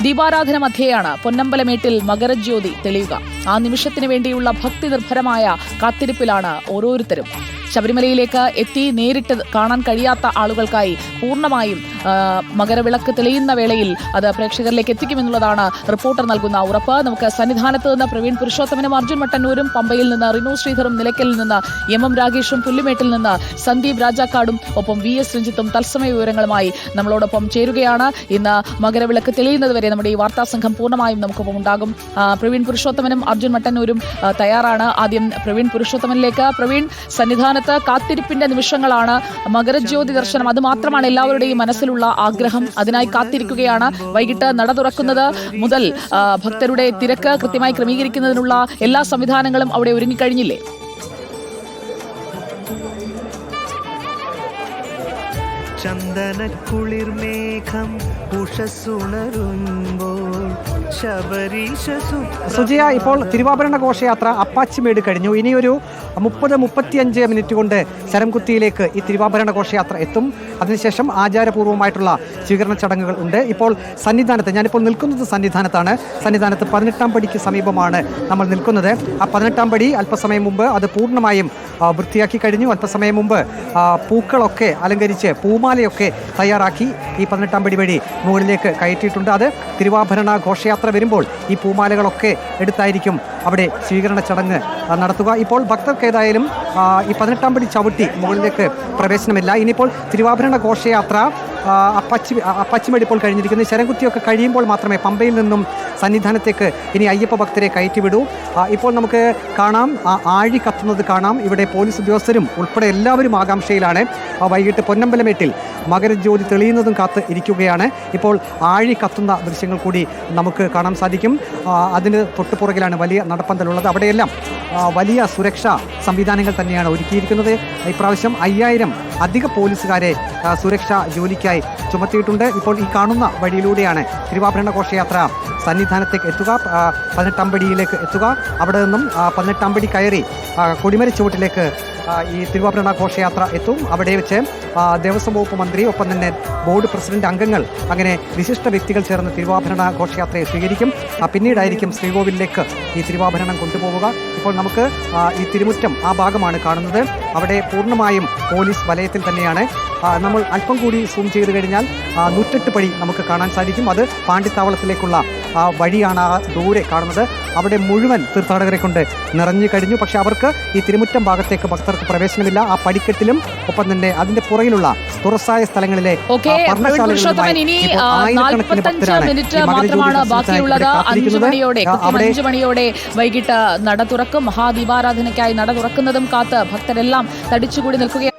ദീപാരാധന മധ്യേയാണ് പൊന്നമ്പലമേട്ടിൽ മകരജ്യോതി തെളിയുക. ആ നിമിഷത്തിനു വേണ്ടിയുള്ള ഭക്തി നിർഭരമായ കാത്തിരിപ്പിലാണ് ഓരോരുത്തരും. ശബരിമലയിലേക്ക് എത്തി നേരിട്ട് കാണാൻ കഴിയാത്ത ആളുകൾക്കായി പൂർണ്ണമായും മകരവിളക്ക് തെളിയുന്ന വേളയിൽ അത് പ്രേക്ഷകരിലേക്ക് എത്തിക്കുമെന്നുള്ളതാണ് റിപ്പോർട്ടർ നൽകുന്ന ഉറപ്പ്. നമുക്ക് സന്നിധാനത്ത് നിന്ന് പ്രവീൺ പുരുഷോത്തമനും അർജുൻ മട്ടന്നൂരും, പമ്പയിൽ നിന്ന് റിനു ശ്രീധറും, നിലയ്ക്കലിൽ നിന്ന് എം രാഗേഷും, പുല്ലുമേട്ടിൽ നിന്ന് സന്ദീപ് രാജാക്കാടും ഒപ്പം VS രഞ്ജിത്തും തത്സമയ വിവരങ്ങളുമായി നമ്മളോടൊപ്പം ചേരുകയാണ്. ഇന്ന് മകരവിളക്ക് തെളിയുന്നതുവരെ നമ്മുടെ ഈ വാർത്താ സംഘം പൂർണ്ണമായും നമുക്കൊപ്പം ഉണ്ടാകും. പ്രവീൺ പുരുഷോത്തമനും അർജുൻ മട്ടന്നൂരും തയ്യാറാണ്. ആദ്യം പ്രവീൺ പുരുഷോത്തമനിലേക്ക്. പ്രവീൺ, സന്നിധാനത്ത് കാത്തിരിപ്പിന്റെ നിമിഷങ്ങളാണ്. മകരജ്യോതി ദർശനം അത് മാത്രമാണ് എല്ലാവരുടെയും മനസ്സിലുള്ള ആഗ്രഹം. അതിനായി കാത്തിരിക്കുകയാണ്. വൈകിട്ട് നട തുറക്കുന്നത് മുതൽ ഭക്തരുടെ തിരക്ക് കൃത്യമായി ക്രമീകരിക്കുന്നതിനുള്ള എല്ലാ സംവിധാനങ്ങളും അവിടെ ഒരുങ്ങിക്കഴിഞ്ഞില്ലേ? ചന്ദനക്കുളിർമേഘം ഉഷസ്സുണരുമ്പോൾ സുജിയ, ഇപ്പോൾ തിരുവാഭരണ ഘോഷയാത്ര അപ്പാച്ചിമേട് കഴിഞ്ഞു. ഇനിയൊരു 30-35 മിനിറ്റ് കൊണ്ട് ശരംകുത്തിയിലേക്ക് ഈ തിരുവാഭരണ ഘോഷയാത്ര എത്തും. അതിനുശേഷം ആചാരപൂർവ്വമായിട്ടുള്ള സ്വീകരണ ചടങ്ങുകൾ ഉണ്ട്. ഇപ്പോൾ സന്നിധാനത്ത്, ഞാനിപ്പോൾ നിൽക്കുന്നത് സന്നിധാനത്താണ്. സന്നിധാനത്ത് 18-ാം പടിക്ക് സമീപമാണ് നമ്മൾ നിൽക്കുന്നത്. ആ 18-ാം പടി അല്പസമയം മുമ്പ് അത് പൂർണ്ണമായും വൃത്തിയാക്കി കഴിഞ്ഞു. അല്പസമയം മുമ്പ് പൂക്കളൊക്കെ അലങ്കരിച്ച് പൂമാലയൊക്കെ തയ്യാറാക്കി ഈ 18-ാം പടി വഴി മുകളിലേക്ക് കയറ്റിയിട്ടുണ്ട്. അത് തിരുവാഭരണ ഘോഷയാത്ര വരുമ്പോൾ ഈ പൂമാലകളൊക്കെ എടുത്തായിരിക്കും അവിടെ സ്വീകരണ ചടങ്ങ് നടത്തുക. ഇപ്പോൾ ഭക്തർക്ക് ഏതായാലും ഈ 18-ാം പടി ചവിട്ടി മുകളിലേക്ക് പ്രവേശനമില്ല. ഇനിയിപ്പോൾ തിരുവാഭരണ ഘോഷയാത്ര അപ്പാച്ചിമേട് ഇപ്പോൾ കഴിഞ്ഞിരിക്കുന്നു. ശരംകുത്തിയൊക്കെ കഴിയുമ്പോൾ മാത്രമേ പമ്പയിൽ നിന്നും സന്നിധാനത്തേക്ക് ഇനി അയ്യപ്പ ഭക്തരെ കയറ്റിവിടൂ. ഇപ്പോൾ നമുക്ക് കാണാം, ആഴി കത്തുന്നത് കാണാം. ഇവിടെ പോലീസ് ഉദ്യോഗസ്ഥരും ഉൾപ്പെടെ എല്ലാവരും ആകാംക്ഷയിലാണ്. വൈകിട്ട് പൊന്നമ്പലമേട്ടിൽ മകരജ്യോതി തെളിയുന്നതും കാത്ത് ഇരിക്കുകയാണ്. ഇപ്പോൾ ആഴി കത്തുന്ന ദൃശ്യങ്ങൾ കൂടി നമുക്ക് കാണാൻ സാധിക്കും. അതിന് തൊട്ടുപുറകിലാണ് വലിയ നടപ്പന്തലുള്ളത്. അവിടെയെല്ലാം വലിയ സുരക്ഷാ സംവിധാനങ്ങൾ തന്നെയാണ് ഒരുക്കിയിരിക്കുന്നത്. ഇപ്രാവശ്യം 5000 അധിക പോലീസുകാരെ സുരക്ഷാ ജോലിക്കായി ചുമത്തിയിട്ടുണ്ട്. ഇപ്പോൾ ഈ കാണുന്ന വഴിയിലൂടെയാണ് തിരുവാഭരണ ഘോഷയാത്ര സന്നിധാനത്തേക്ക് എത്തുക, 18-ാം പടിയിലേക്ക് എത്തുക. അവിടെ നിന്നും 18-ാം പടി കയറി കൊടിമര ചുവട്ടിലേക്ക് ഈ തിരുവാഭരണ ഘോഷയാത്ര എത്തും. അവിടെ വെച്ച് ദേവസ്വം വകുപ്പ് മന്ത്രി, ഒപ്പം തന്നെ ബോർഡ് പ്രസിഡന്റ് അംഗങ്ങൾ, അങ്ങനെ വിശിഷ്ട വ്യക്തികൾ ചേർന്ന് തിരുവാഭരണ ഘോഷയാത്രയെ സ്വീകരിക്കും. പിന്നീടായിരിക്കും ശ്രീകോവിലേക്ക് ഈ തിരുവാഭരണം കൊണ്ടുപോവുക. ഇപ്പോൾ നമുക്ക് ഈ തിരുമുറ്റം ആ ഭാഗമാണ് കാണുന്നത്. അവിടെ പൂർണ്ണമായും പോലീസ് വലയത്തിൽ തന്നെയാണ്. നമ്മൾ അല്പം കൂടി സൂം ചെയ്ത് കഴിഞ്ഞാൽ 108 പടി നമുക്ക് കാണാൻ സാധിക്കും. അത് പാണ്ടിത്താവളത്തിലേക്കുള്ള വഴിയാണ് ആ ദൂരെ കാണുന്നത്. അവിടെ മുഴുവൻ തീർത്ഥാടകരെ കൊണ്ട് നിറഞ്ഞു കഴിഞ്ഞു. പക്ഷെ അവർക്ക് ഈ തിരുമുറ്റം ഭാഗത്തേക്ക് ഭക്തർക്ക് പ്രവേശനമില്ല. ആ പടിക്കെട്ടിലും ഒപ്പം തന്നെ അതിന്റെ പുറകിലുള്ള തുറസായ സ്ഥലങ്ങളിലെ മണിയോടെ വൈകിട്ട് നട തുറക്കും. മഹാദീപാരാധനയ്ക്കായി നട തുറക്കുന്നതും കാത്ത് ഭക്തരെല്ലാം തടിച്ചുകൂടി നിൽക്കുകയാണ്.